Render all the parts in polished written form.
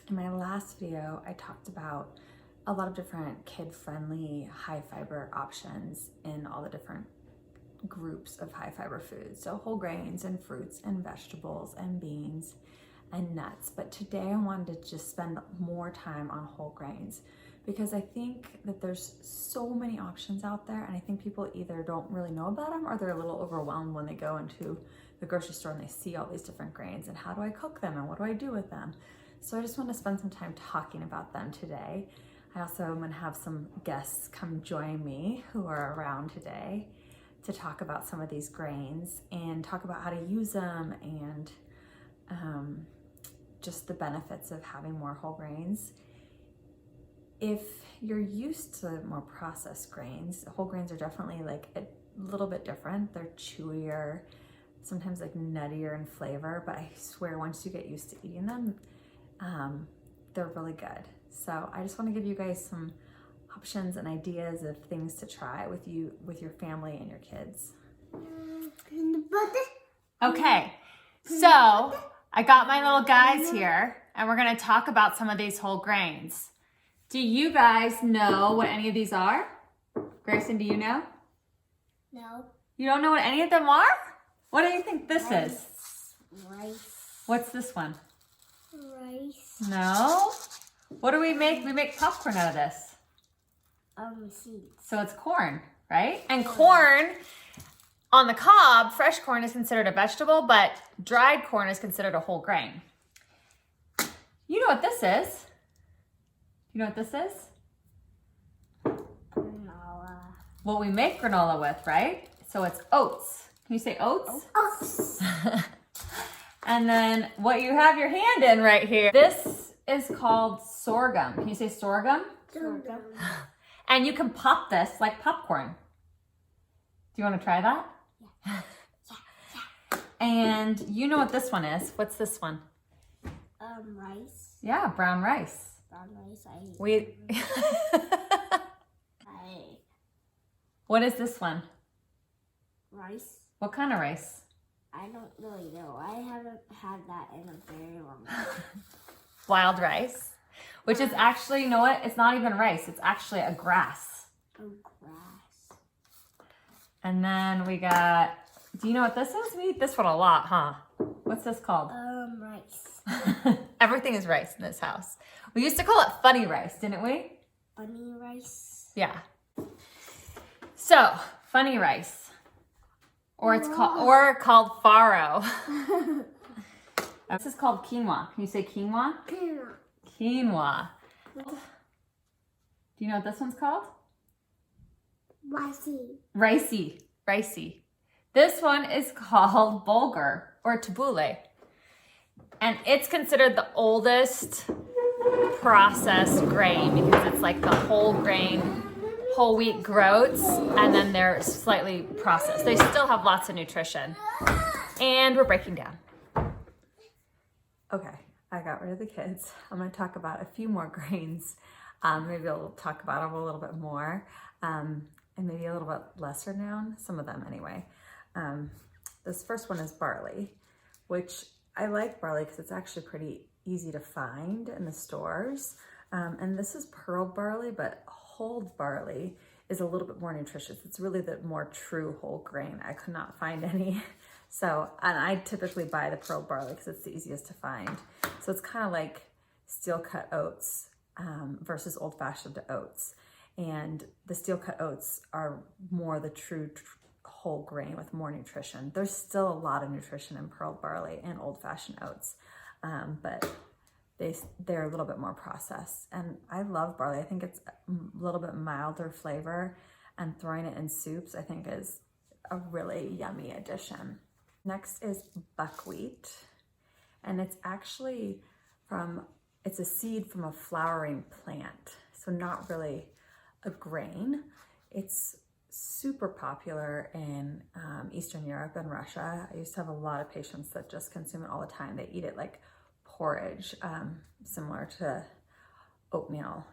In my last video, I talked about a lot of different kid-friendly high fiber options in all the different groups of high fiber foods. So whole grains and fruits and vegetables and beans and nuts. But today I wanted to just spend more time on whole grains because I think that there's so many options out there, and I think people either don't really know about them or they're a little overwhelmed when they go into the grocery store and they see all these different grains and how do I cook them and what do I do with them? So I just want to spend some time talking about them today. I also am going to have some guests come join me who are around today to talk about some of these grains and talk about how to use them and just the benefits of having more whole grains. If you're used to more processed grains, whole grains are definitely like a little bit different. They're chewier, sometimes like nuttier in flavor, but I swear once you get used to eating them, they're really good. So I just want to give you guys some options and ideas of things to try with your family and your kids. Okay, so I got my little guys here and we're going to talk about some of these whole grains. Do you guys know what any of these are? Grayson, do you know? No. You don't know what any of them are? What do you think this is? Rice. What's this one? Rice. No. What do we make? We make popcorn out of this. Seeds. So it's corn, right? And corn on the cob, fresh corn is considered a vegetable, but dried corn is considered a whole grain. You know what this is? You know what this is? Granola. What we make granola with, right? So it's oats. Can you say oats? Oats. And then what you have your hand in right here, this is called sorghum. Can you say sorghum? Sorghum. And you can pop this like popcorn. Do you want to try that? Yeah. And you know what this one is. What's this one? Rice. Yeah, brown rice. Brown rice. What is this one? Rice. What kind of rice? I don't really know. I haven't had that in a very long time. Wild rice, which is actually, you know what? It's not even rice. It's actually a grass. Oh, grass. And then we got, do you know what this is? We eat this one a lot, huh? What's this called? Rice. Everything is rice in this house. We used to call it funny rice, didn't we? Funny rice. Yeah. So, funny rice. Or it's called farro. This is called quinoa. Can you say quinoa? Quinoa. Do you know what this one's called? Ricey. This one is called bulgur or tabbouleh. And it's considered the oldest processed grain because it's like the whole grain, whole wheat groats, and then they're slightly processed. They still have lots of nutrition. And we're breaking down. Okay, I got rid of the kids. I'm going to talk about a few more grains. Maybe I'll talk about them a little bit more, and maybe a little bit lesser known, some of them anyway. This first one is barley, which I like barley because it's actually pretty easy to find in the stores. And this is pearl barley, but whole barley is a little bit more nutritious. It's really the more true whole grain. I could not find any. So, and I typically buy the pearl barley because it's the easiest to find. So it's kind of like steel cut oats versus old fashioned oats. And the steel cut oats are more the true whole grain with more nutrition. There's still a lot of nutrition in pearl barley and old fashioned oats, but they're a little bit more processed. And I love barley. I think it's a little bit milder flavor, and throwing it in soups I think is a really yummy addition. Next is buckwheat, and it's actually it's a seed from a flowering plant, so not really a grain. It's super popular in Eastern Europe and Russia. I used to have a lot of patients that just consume it all the time. They eat it like porridge, similar to oatmeal.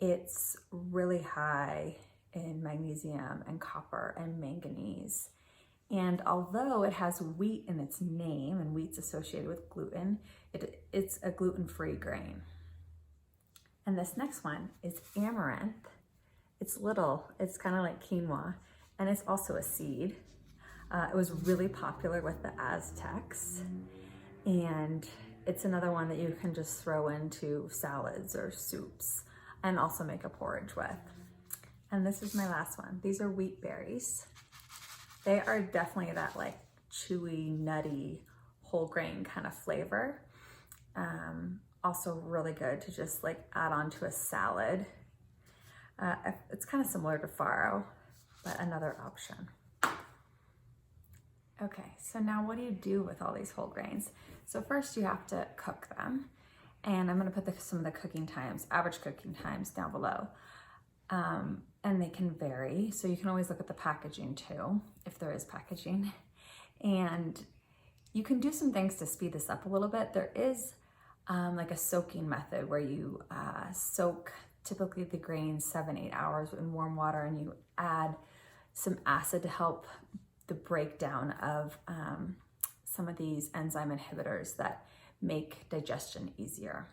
It's really high in magnesium and copper and manganese. And although it has wheat in its name and wheat's associated with gluten, it it's a gluten-free grain. And this next one is amaranth. It's little, it's kind of like quinoa, and it's also a seed. It was really popular with the Aztecs, and it's another one that you can just throw into salads or soups and also make a porridge with. And this is my last one. These are wheat berries. They are definitely that like chewy, nutty, whole grain kind of flavor. Also really good to just like add on to a salad. It's kind of similar to farro, but another option. Okay, so now what do you do with all these whole grains? So first you have to cook them, and I'm gonna put some of the cooking times, average cooking times down below. And they can vary, so you can always look at the packaging too, if there is packaging. And you can do some things to speed this up a little bit. There is like a soaking method where you soak typically the grains 7-8 hours in warm water, and you add some acid to help the breakdown of some of these enzyme inhibitors that make digestion easier.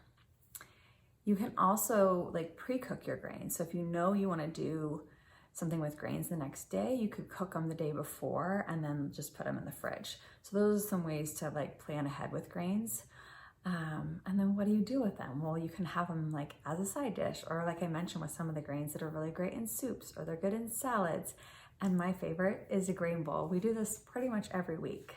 You can also like pre-cook your grains. So if you know you want to do something with grains the next day, you could cook them the day before and then just put them in the fridge. So those are some ways to like plan ahead with grains. And then what do you do with them? Well, you can have them like as a side dish, or like I mentioned with some of the grains that are really great in soups, or they're good in salads. And my favorite is a grain bowl. We do this pretty much every week.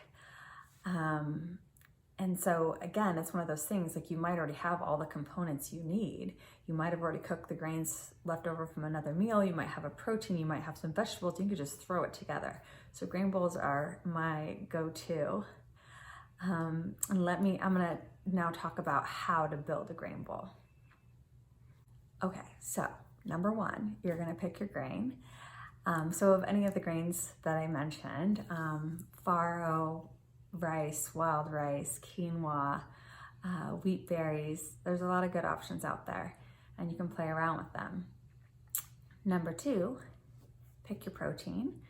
And so again, it's one of those things, like you might already have all the components you need. You might have already cooked the grains left over from another meal. You might have a protein, you might have some vegetables. You can just throw it together. So grain bowls are my go-to. And I'm gonna now talk about how to build a grain bowl. Okay, so number one, you're gonna pick your grain. So of any of the grains that I mentioned, farro, rice, wild rice, quinoa, wheat berries, there's a lot of good options out there, and you can play around with them. Number two, pick your protein.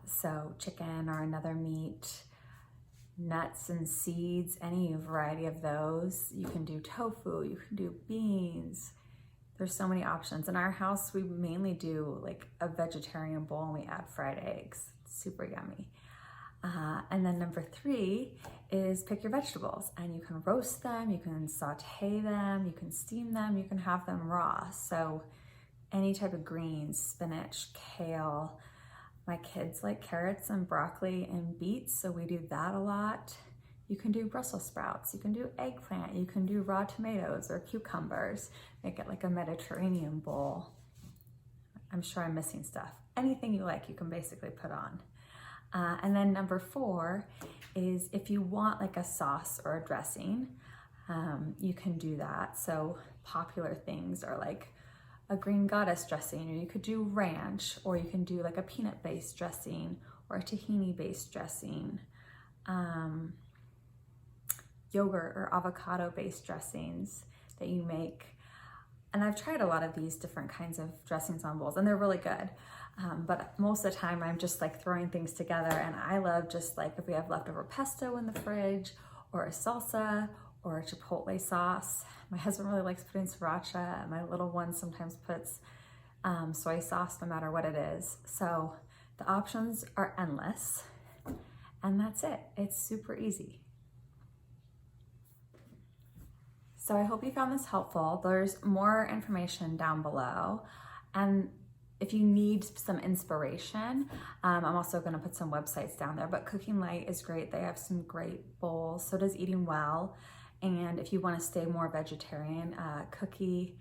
So chicken or another meat, nuts and seeds, any variety of those. You can do tofu, you can do beans. There's so many options. In our house, we mainly do like a vegetarian bowl, and we add fried eggs. It's super yummy. And then number three is pick your vegetables, and you can roast them, you can saute them, you can steam them, you can have them raw. So any type of greens, spinach, kale. My kids like carrots and broccoli and beets, so we do that a lot. You can do Brussels sprouts, you can do eggplant, you can do raw tomatoes or cucumbers. Make it like a Mediterranean bowl. I'm sure I'm missing stuff. Anything you like, you can basically put on. And then number four is if you want like a sauce or a dressing, you can do that. So popular things are like a green goddess dressing, or you could do ranch, or you can do like a peanut-based dressing or a tahini-based dressing, yogurt or avocado-based dressings that you make. And I've tried a lot of these different kinds of dressings on bowls, and they're really good. But most of the time I'm just like throwing things together, and I love just like if we have leftover pesto in the fridge, or a salsa, or a chipotle sauce. My husband really likes putting sriracha, and my little one sometimes puts soy sauce, no matter what it is. So the options are endless, and that's it. It's super easy. So I hope you found this helpful. There's more information down below, and if you need some inspiration, I'm also gonna put some websites down there, but Cooking Light is great. They have some great bowls. So does Eating Well. And if you wanna stay more vegetarian, Cookie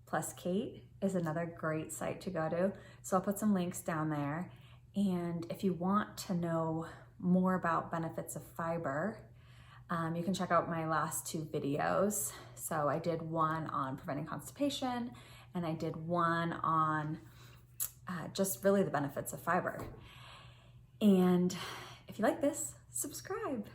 Plus Kate is another great site to go to. So I'll put some links down there. And if you want to know more about benefits of fiber, you can check out my last two videos. So I did one on preventing constipation, and I did one on just really the benefits of fiber. And if you like this, subscribe.